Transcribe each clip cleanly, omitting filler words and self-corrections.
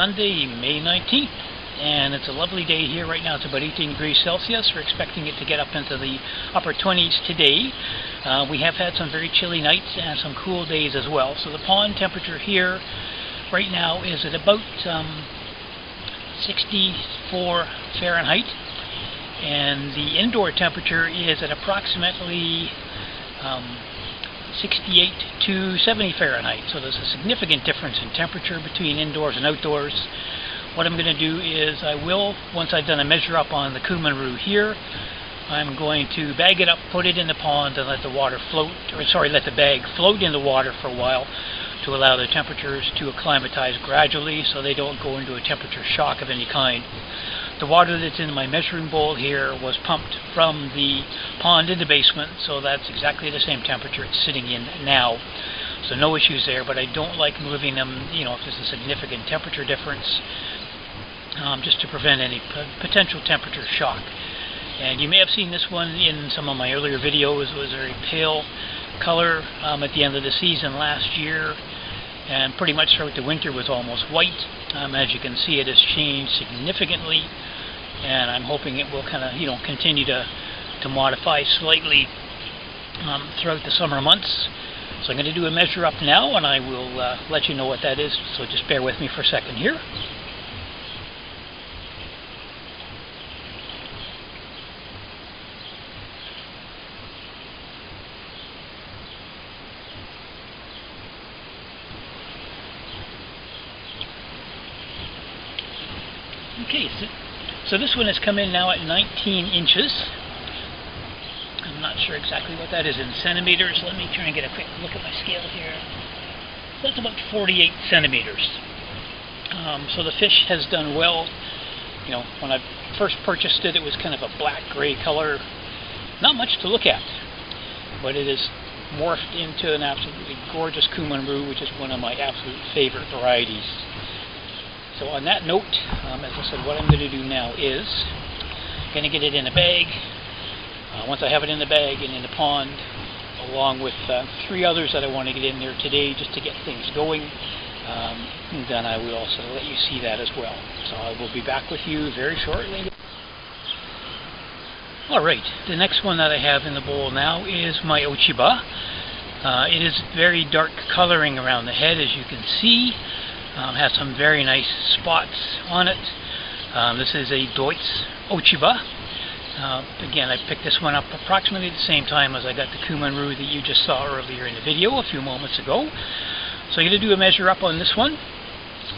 Sunday, May 19th, and it's a lovely day here right now. It's about 18 degrees Celsius. We're expecting it to get up into the upper 20s today. We have had some very chilly nights and some cool days as well. So the pond temperature here right now is at about 64 Fahrenheit, and the indoor temperature is at approximately 68 to 70 Fahrenheit. So there's a significant difference in temperature between indoors and outdoors. What I'm going to do is once I've done a measure up on the Kuman-Roo here, I'm going to bag it up, put it in the pond, and let the bag float in the water for a while to allow the temperatures to acclimatize gradually so they don't go into a temperature shock of any kind. The water that's in my measuring bowl here was pumped from the pond in the basement, so that's exactly the same temperature it's sitting in now. So no issues there, but I don't like moving them, if there's a significant temperature difference, just to prevent any potential temperature shock. And you may have seen this one in some of my earlier videos. It was a very pale color at the end of the season last year, and pretty much throughout the winter was almost white. As you can see, it has changed significantly, and I'm hoping it will kind of continue to modify slightly throughout the summer months. So I'm going to do a measure up now, and I will let you know what that is, so just bear with me for a second here. Okay, so this one has come in now at 19 inches. I'm not sure exactly what that is in centimeters. Let me try and get a quick look at my scale here. So that's about 48 centimeters. So the fish has done well. When I first purchased it, it was kind of a black-gray color. Not much to look at, but it has morphed into an absolutely gorgeous Kuman-Roo, which is one of my absolute favorite varieties. So on that note, as I said, what I'm going to do now is going to get it in a bag. Once I have it in the bag and in the pond, along with 3 others that I want to get in there today just to get things going, then I will also let you see that as well. So I will be back with you very shortly. Alright, the next one that I have in the bowl now is my Ochiba. It is very dark coloring around the head, as you can see. Has some very nice spots on it. This is a Deutz Ochiba. Again, I picked this one up approximately the same time as I got the Kuman-Roo that you just saw earlier in the video a few moments ago. So I'm going to do a measure up on this one,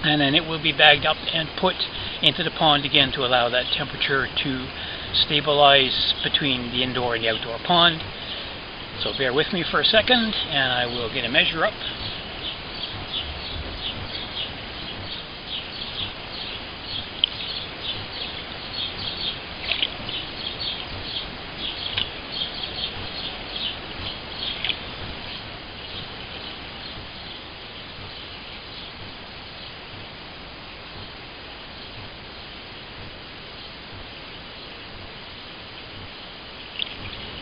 and then it will be bagged up and put into the pond again to allow that temperature to stabilize between the indoor and the outdoor pond. So bear with me for a second, and I will get a measure up.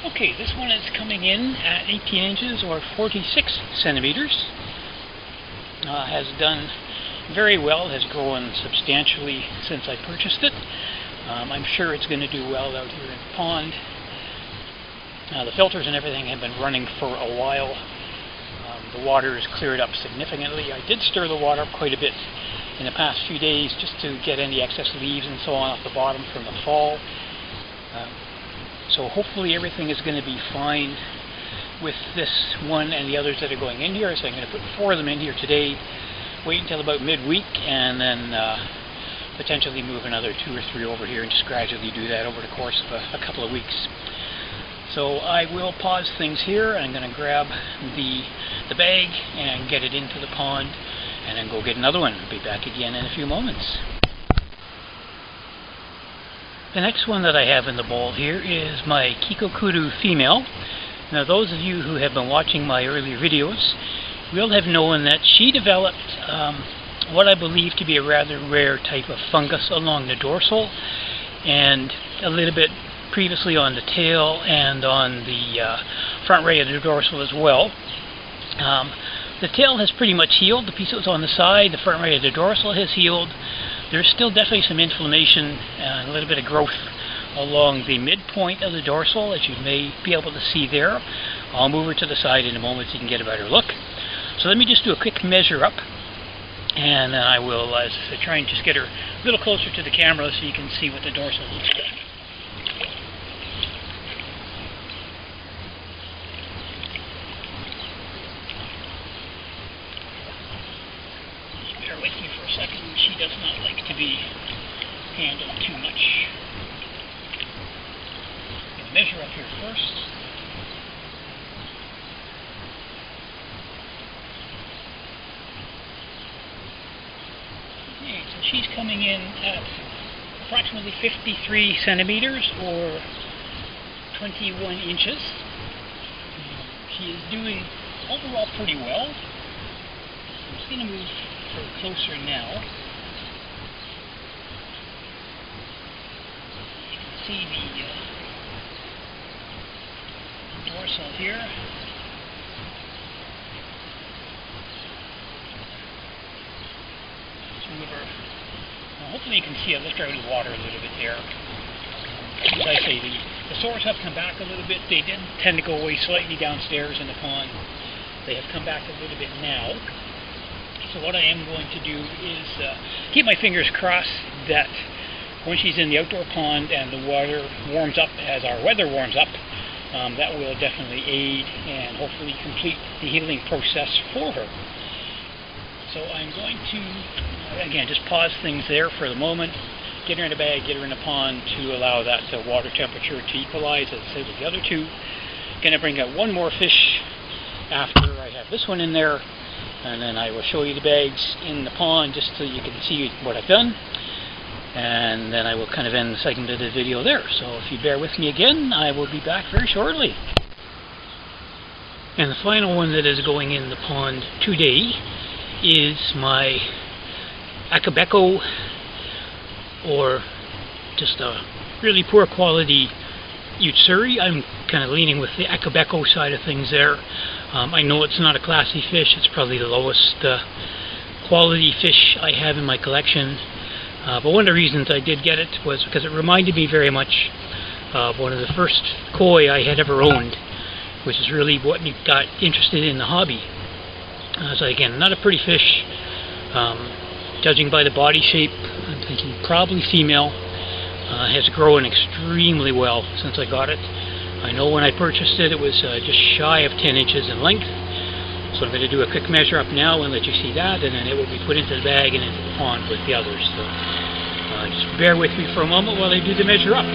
Okay, this one is coming in at 18 inches or 46 centimeters. Has done very well, has grown substantially since I purchased it. I'm sure it's going to do well out here in the pond. The filters and everything have been running for a while. The water has cleared up significantly. I did stir the water up quite a bit in the past few days just to get any excess leaves and so on off the bottom from the fall. So hopefully everything is going to be fine with this one and the others that are going in here. So I'm going to put 4 of them in here today, wait until about midweek, and then potentially move another 2 or 3 over here and just gradually do that over the course of a couple of weeks. So I will pause things here. I'm going to grab the bag and get it into the pond, and then go get another one. I'll be back again in a few moments. The next one that I have in the bowl here is my Kikokuru female. Now those of you who have been watching my earlier videos will have known that she developed what I believe to be a rather rare type of fungus along the dorsal, and a little bit previously on the tail and on the front ray of the dorsal as well. the tail has pretty much healed. The piece that was on the side, the front right of the dorsal, has healed. There's still definitely some inflammation and a little bit of growth along the midpoint of the dorsal, as you may be able to see there. I'll move her to the side in a moment so you can get a better look. So let me just do a quick measure up, and then I will try and just get her a little closer to the camera so you can see what the dorsal looks like. Bear with me for a second. She does not like to be handled too much. I'm going to measure up here first. Okay, so she's coming in at approximately 53 centimeters or 21 inches. She is doing overall pretty well. I'm just going to move her closer now. You can see the dorsal here. Well, hopefully you can see I lift her out of the water a little bit there. As I say, the sores have come back a little bit. They did tend to go away slightly downstairs in the pond. They have come back a little bit now. So what I am going to do is keep my fingers crossed that when she's in the outdoor pond and the water warms up as our weather warms up, that will definitely aid and hopefully complete the healing process for her. So I'm going to, again, just pause things there for the moment, get her in a bag, get her in a pond to allow that water temperature to equalize, as I said with the other two. Going to bring out one more fish after I have this one in there, and then I will show you the bags in the pond just so you can see what I've done. And then I will kind of end the segment of the video there. So if you bear with me again, I will be back very shortly. And the final one that is going in the pond today is my Akebeko, or just a really poor quality Utsuri. I'm kind of leaning with the Akebeko side of things there. I know it's not a classy fish. It's probably the lowest quality fish I have in my collection. But one of the reasons I did get it was because it reminded me very much of one of the first koi I had ever owned, which is really what me got interested in the hobby. So again, not a pretty fish. Judging by the body shape, I'm thinking probably female. Has grown extremely well since I got it. I know when I purchased it, it was just shy of 10 inches in length. So I'm going to do a quick measure up now and let you see that, and then it will be put into the bag and into the pond with the others. So just bear with me for a moment while I do the measure up.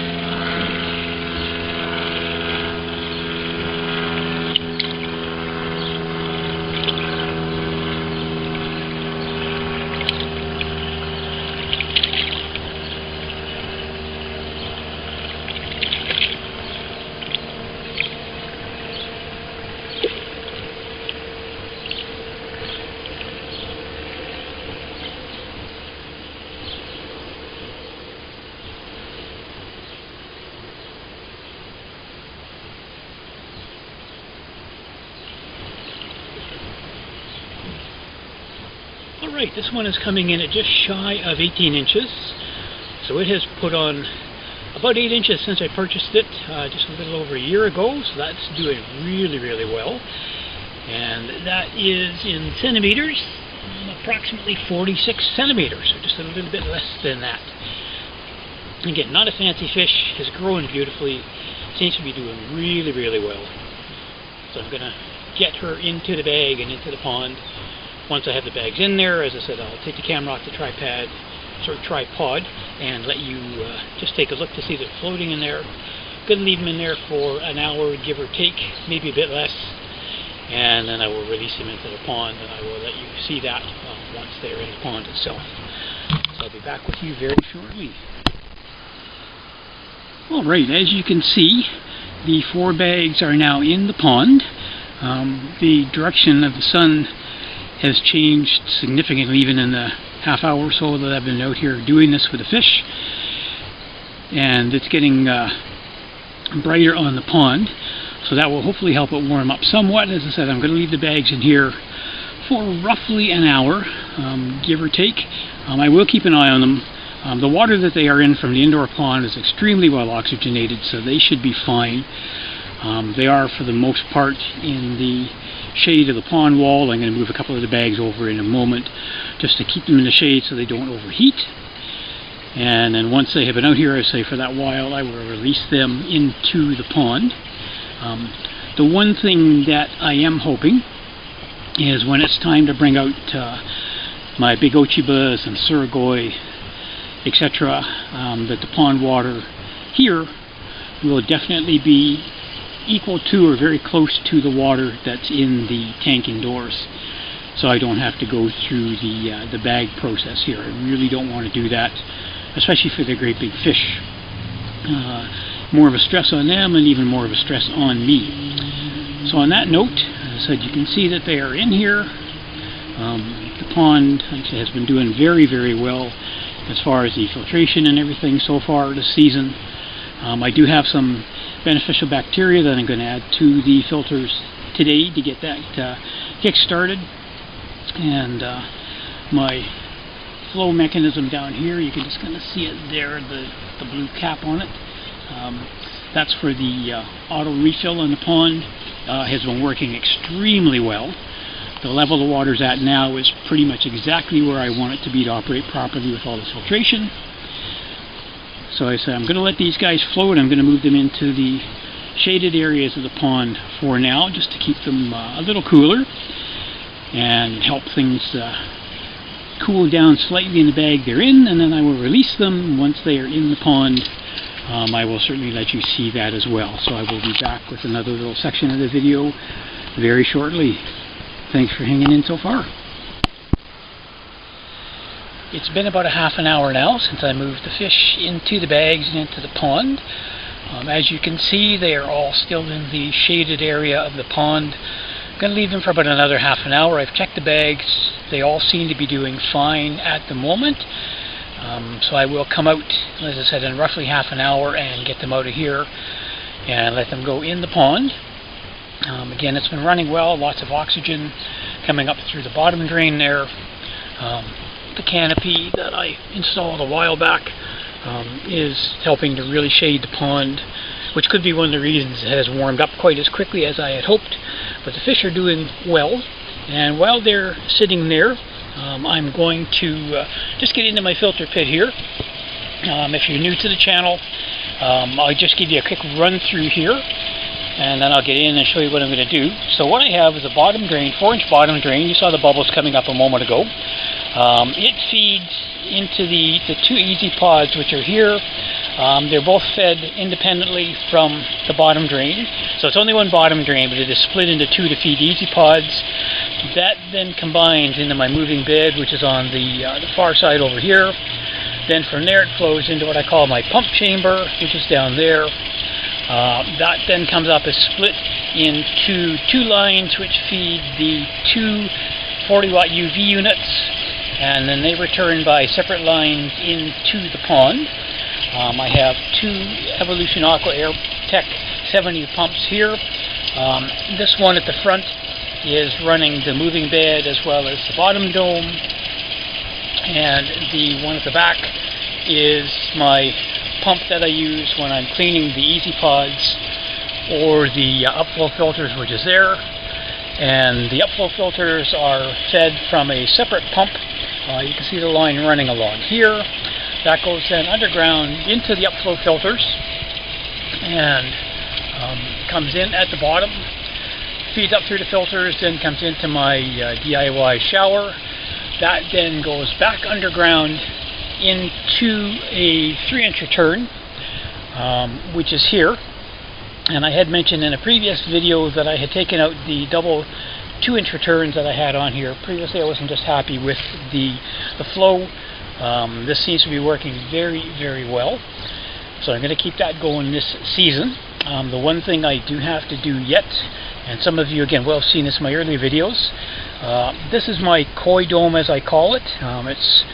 Alright, this one is coming in at just shy of 18 inches. So it has put on about 8 inches since I purchased it just a little over a year ago. So that's doing really, really well. And that is in centimeters, approximately 46 centimeters, so just a little bit less than that. Again, not a fancy fish, has grown beautifully, seems to be doing really, really well. So I'm going to get her into the bag and into the pond. Once I have the bags in there, as I said, I'll take the camera off the tripod and let you just take a look to see they're floating in there. Going to leave them in there for an hour, give or take, maybe a bit less, and then I will release them into the pond, and I will let you see that once they're in the pond itself. So I'll be back with you very shortly. Alright, as you can see, the 4 bags are now in the pond. The direction of the sun has changed significantly even in the half hour or so that I've been out here doing this with the fish, and it's getting brighter on the pond, so that will hopefully help it warm up somewhat. As I said, I'm going to leave the bags in here for roughly an hour, give or take. I will keep an eye on them. The water that they are in from the indoor pond is extremely well oxygenated, so they should be fine. They are, for the most part, in the shade of the pond wall. I'm going to move a couple of the bags over in a moment just to keep them in the shade so they don't overheat. And then once they have been out here, I say for that while, I will release them into the pond. The one thing that I am hoping is when it's time to bring out my big ochibas and surigoi, etc., that the pond water here will definitely be equal to or very close to the water that's in the tank indoors, so I don't have to go through the bag process here. I really don't want to do that, especially for the great big fish. More of a stress on them and even more of a stress on me. So on that note, as I said, you can see that they are in here. The pond actually has been doing very, very well as far as the filtration and everything so far this season. I do have some beneficial bacteria that I'm going to add to the filters today to get that kick started. And my flow mechanism down here, you can just kind of see it there, the blue cap on it. That's for the auto refill in the pond. Has been working extremely well. The level the water's at now is pretty much exactly where I want it to be to operate properly with all the filtration. So I said I'm going to let these guys float. I'm going to move them into the shaded areas of the pond for now, just to keep them a little cooler and help things cool down slightly in the bag they're in, and then I will release them once they are in the pond. I will certainly let you see that as well. So I will be back with another little section of the video very shortly. Thanks for hanging in so far. It's been about a half an hour now since I moved the fish into the bags and into the pond. As you can see, they are all still in the shaded area of the pond. I'm going to leave them for about another half an hour. I've checked the bags. They all seem to be doing fine at the moment. So I will come out, as I said, in roughly half an hour and get them out of here and let them go in the pond. Again, it's been running well, lots of oxygen coming up through the bottom drain there. The canopy that I installed a while back is helping to really shade the pond, which could be one of the reasons it has warmed up quite as quickly as I had hoped. But the fish are doing well, and while they're sitting there, I'm going to just get into my filter pit here. If you're new to the channel, I'll just give you a quick run through here, and then I'll get in and show you what I'm going to do. So what I have is a bottom drain, 4-inch bottom drain. You saw the bubbles coming up a moment ago. It feeds into the two easy pods which are here. They're both fed independently from the bottom drain. So it's only one bottom drain, but it is split into two to feed easy pods. That then combines into my moving bed, which is on the far side over here. Then from there it flows into what I call my pump chamber, which is down there. That then comes up as split into two lines which feed the two 40-watt UV units, and then they return by separate lines into the pond. I have two Evolution Aqua Air Tech 70 pumps here. This one at the front is running the moving bed as well as the bottom dome, and the one at the back is my pump that I use when I'm cleaning the easy pods or the upflow filters, which is there. And the upflow filters are fed from a separate pump. You can see the line running along here. That goes then underground into the upflow filters and comes in at the bottom, feeds up through the filters, then comes into my DIY shower. That then goes back underground into a 3-inch return, which is here. And I had mentioned in a previous video that I had taken out the double 2-inch returns that I had on here. Previously I wasn't just happy with the flow. This seems to be working very, very well. So I'm going to keep that going this season. The one thing I do have to do yet, and some of you again will have seen this in my earlier videos, this is my koi dome, as I call it. It's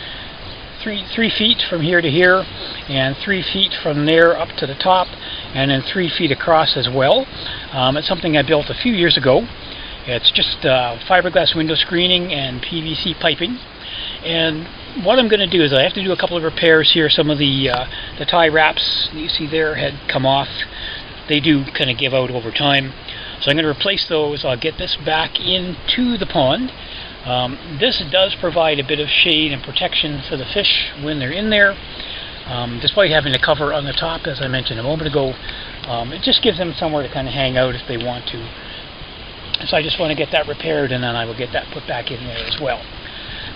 3 feet from here to here, and 3 feet from there up to the top, and then 3 feet across as well. It's something I built a few years ago, It's just fiberglass window screening and PVC piping. And what I'm going to do is I have to do a couple of repairs here. Some of the tie wraps that you see there had come off. They do kind of give out over time. So I'm going to replace those. I'll get this back into the pond. This does provide a bit of shade and protection for the fish when they're in there. Despite having a cover on the top, as I mentioned a moment ago, it just gives them somewhere to kind of hang out if they want to. So I just want to get that repaired, and then I will get that put back in there as well.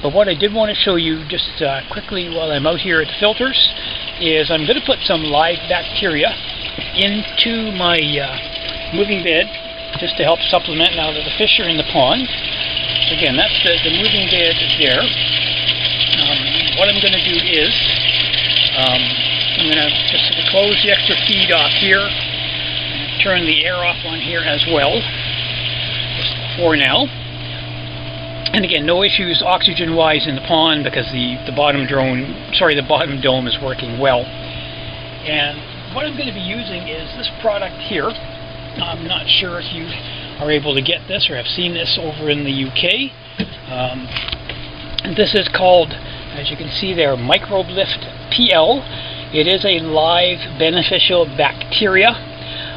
But what I did want to show you just quickly while I'm out here at the filters is I'm going to put some live bacteria into my moving bed just to help supplement now that the fish are in the pond. So again, that's the moving bed there. What I'm going to do is I'm going to just sort of close the extra feed off here and turn the air off on here as well, just for now. And again, no issues oxygen-wise in the pond because the bottom dome is working well. And what I'm going to be using is this product here. I'm not sure if you are able to get this or have seen this over in the UK. This is called, as you can see there, Microbe-Lift PL. It is a live beneficial bacteria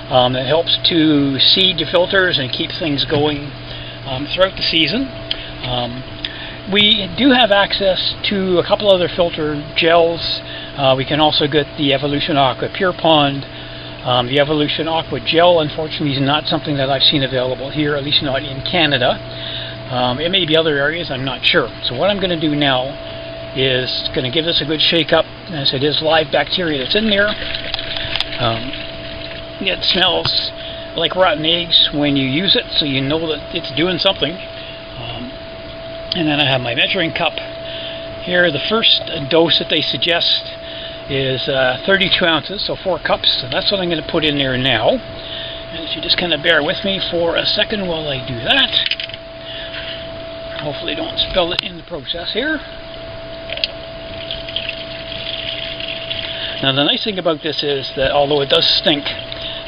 that helps to seed your filters and keep things going throughout the season. We do have access to a couple other filter gels. We can also get the Evolution Aqua Pure Pond. The Evolution Aqua Gel, unfortunately, is not something that I've seen available here, at least not in Canada. It may be other areas, I'm not sure. So what I'm going to do now is going to give this a good shake up, as it is live bacteria that's in there. It smells like rotten eggs when you use it, so you know that it's doing something. And then I have my measuring cup here. The first dose that they suggest is 32 ounces, so 4 cups. So that's what I'm going to put in there now. And if you just kind of bear with me for a second while I do that. Hopefully don't spill it in the process here. Now the nice thing about this is that although it does stink,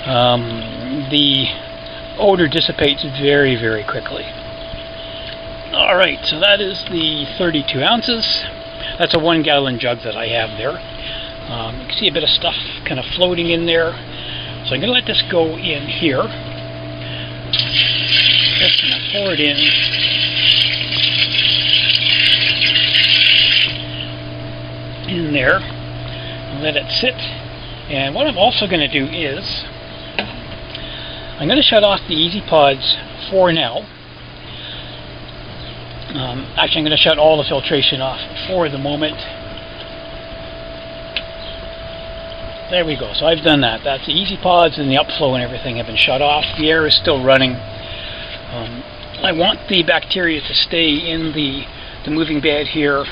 the odor dissipates very, very quickly. Alright, so that is the 32 ounces. That's a 1 gallon jug that I have there. You can see a bit of stuff kind of floating in there. So I'm going to let this go in here. Just going to pour it in there and let it sit. And what I'm also going to do is I'm going to shut off the Easy Pods for now. Actually, I'm going to shut all the filtration off for the moment. There we go. So I've done that. That's the Easy Pods, and the upflow and everything have been shut off. The air is still running. I want the bacteria to stay in the moving bed here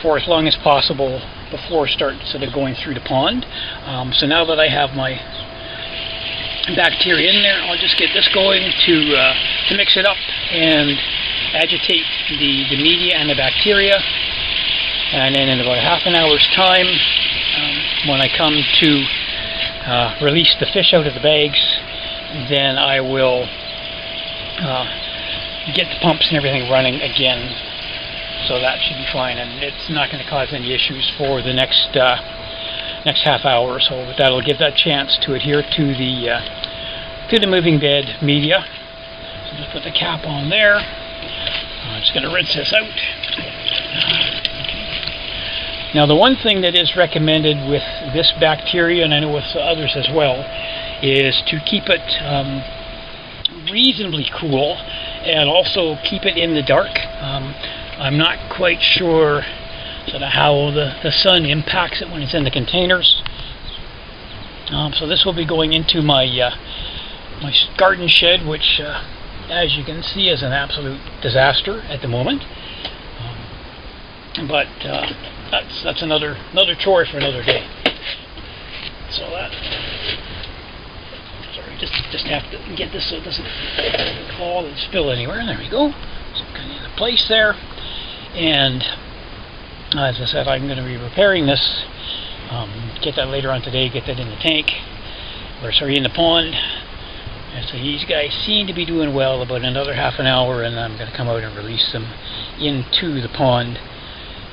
for as long as possible before it starts sort of going through the pond. So now that I have my bacteria in there, I'll just get this going to mix it up and agitate the media and the bacteria, and then in about a half an hour's time, when I come to release the fish out of the bags, then I will get the pumps and everything running again. So that should be fine, and it's not going to cause any issues for the next half hour. So that'll give that chance to adhere to the moving bed media. So just put the cap on there. I'm just going to rinse this out. Now the one thing that is recommended with this bacteria, and I know with others as well, is to keep it reasonably cool and also keep it in the dark. I'm not quite sure sort of how the sun impacts it when it's in the containers. So this will be going into my my garden shed, which as you can see is an absolute disaster at the moment. But that's another chore for another day. So that, sorry, just have to get this so it doesn't fall and spill anywhere. There we go. So kind of in place there. And as I said, I'm going to be repairing this. Get that later on today. Get that in the tank, or sorry, in the pond. And so these guys seem to be doing well. About another half an hour and I'm going to come out and release them into the pond.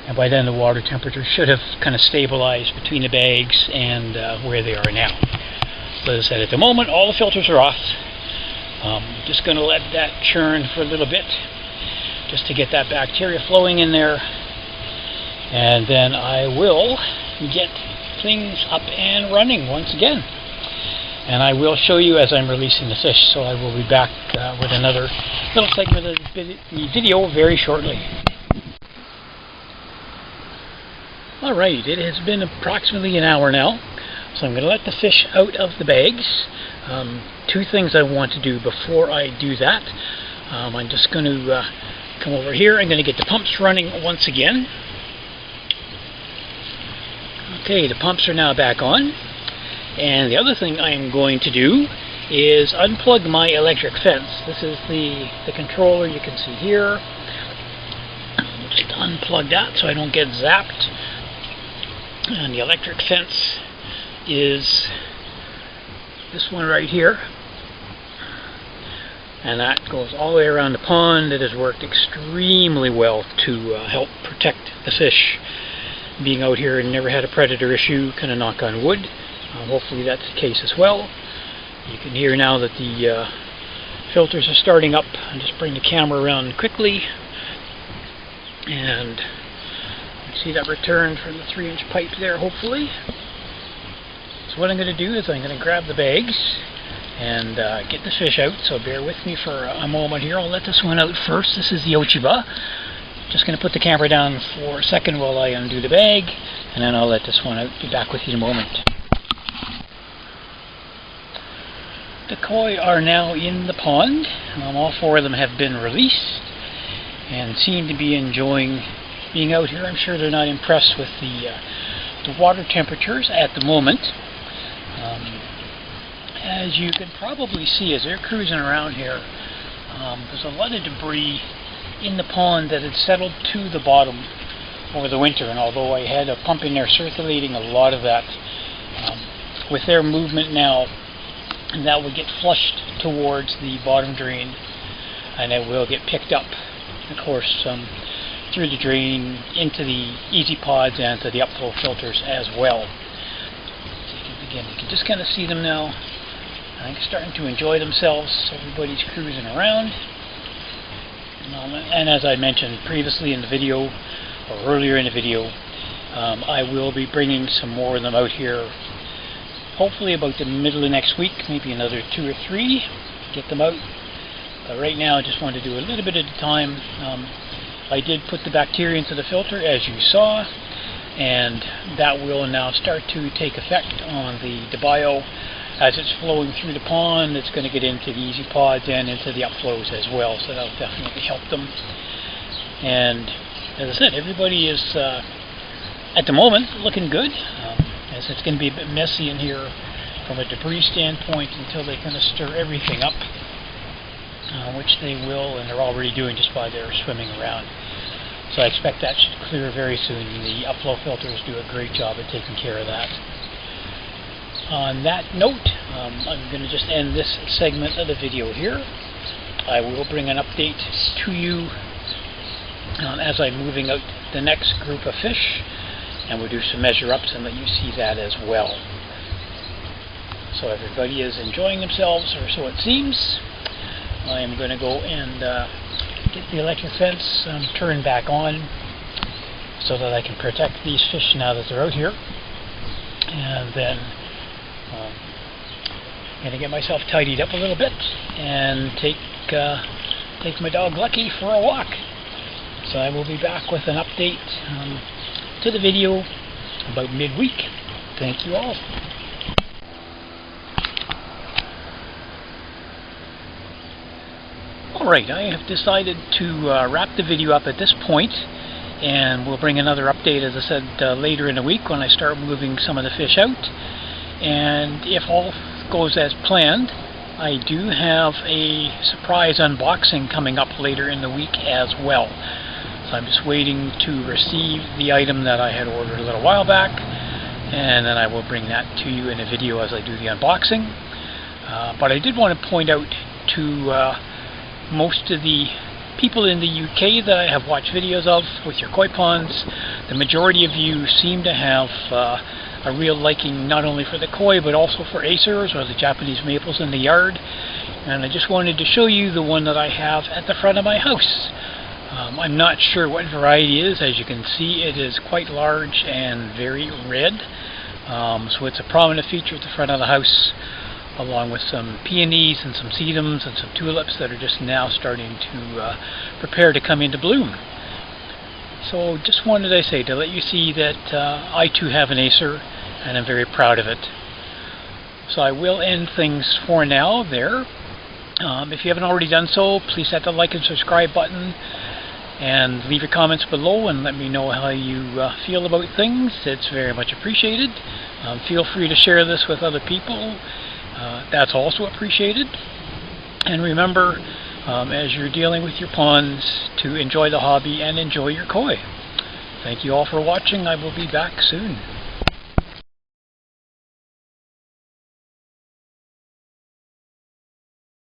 And by then the water temperature should have kind of stabilized between the bags and where they are now. So as I said, at the moment all the filters are off. Just going to let that churn for a little bit just to get that bacteria flowing in there. And then I will get things up and running once again. And I will show you as I'm releasing the fish, so I will be back with another little segment of the video very shortly. Alright, it has been approximately an hour now, so I'm going to let the fish out of the bags. Two things I want to do before I do that. I'm just going to come over here. I'm going to get the pumps running once again. Okay, the pumps are now back on. And the other thing I am going to do is unplug my electric fence. This is the controller you can see here. Just unplug that so I don't get zapped. And the electric fence is this one right here. And that goes all the way around the pond. It has worked extremely well to help protect the fish. Being out here and never had a predator issue, kind of knock on wood. Hopefully that's the case as well. You can hear now that the filters are starting up. I'll just bring the camera around quickly. And you see that return from the 3-inch pipe there, hopefully. So what I'm going to do is I'm going to grab the bags and get the fish out. So bear with me for a moment here. I'll let this one out first. This is the Ochiba. Just going to put the camera down for a second while I undo the bag, and then I'll let this one out. Be back with you in a moment. The koi are now in the pond. All 4 of them have been released and seem to be enjoying being out here. I'm sure they're not impressed with the water temperatures at the moment. As you can probably see as they're cruising around here, there's a lot of debris in the pond that had settled to the bottom over the winter, and although I had a pump in there circulating a lot of that, with their movement now, and that will get flushed towards the bottom drain, and it will get picked up, of course, through the drain into the easy pods and to the upflow filters as well. So you can just kind of see them now. I think starting to enjoy themselves. Everybody's cruising around. And as I mentioned previously in the video, or earlier in the video, I will be bringing some more of them out here. Hopefully about the middle of next week, maybe another 2 or 3, get them out. But right now I just want to do a little bit at a time. I did put the bacteria into the filter, as you saw, and that will now start to take effect on the bio. As it's flowing through the pond, it's going to get into the easy pods and into the upflows as well, so that'll definitely help them. And as I said, everybody is, at the moment, looking good. As it's going to be a bit messy in here from a debris standpoint until they kind of stir everything up, which they will, and they're already doing just by their swimming around. So I expect that should clear very soon. The upflow filters do a great job at taking care of that. On that note, I'm going to just end this segment of the video here. I will bring an update to you as I'm moving out the next group of fish, and we'll do some measure ups and let you see that as well. So everybody is enjoying themselves, or so it seems. I am going to go and get the electric fence turned back on so that I can protect these fish now that they're out here. And then I'm going to get myself tidied up a little bit and take my dog Lucky for a walk. So I will be back with an update to the video about midweek. Thank you all. Alright, I have decided to wrap the video up at this point, and we'll bring another update, as I said, later in the week when I start moving some of the fish out. And if all goes as planned, I do have a surprise unboxing coming up later in the week as well. So I'm just waiting to receive the item that I had ordered a little while back, and then I will bring that to you in a video as I do the unboxing. But I did want to point out to most of the people in the UK that I have watched videos of with your koi ponds, the majority of you seem to have a real liking not only for the koi but also for acers, or the Japanese maples in the yard. And I just wanted to show you the one that I have at the front of my house. I'm not sure what variety it is. As you can see, it is quite large and very red. So it's a prominent feature at the front of the house, along with some peonies and some sedums and some tulips that are just now starting to prepare to come into bloom. So just wanted, I say, to let you see that I too have an acer, and I'm very proud of it. So I will end things for now there. If you haven't already done so, please hit the like and subscribe button, and leave your comments below and let me know how you feel about things. It's very much appreciated. Feel free to share this with other people. That's also appreciated. And remember, as you're dealing with your ponds, to enjoy the hobby and enjoy your koi. Thank you all for watching. I will be back soon.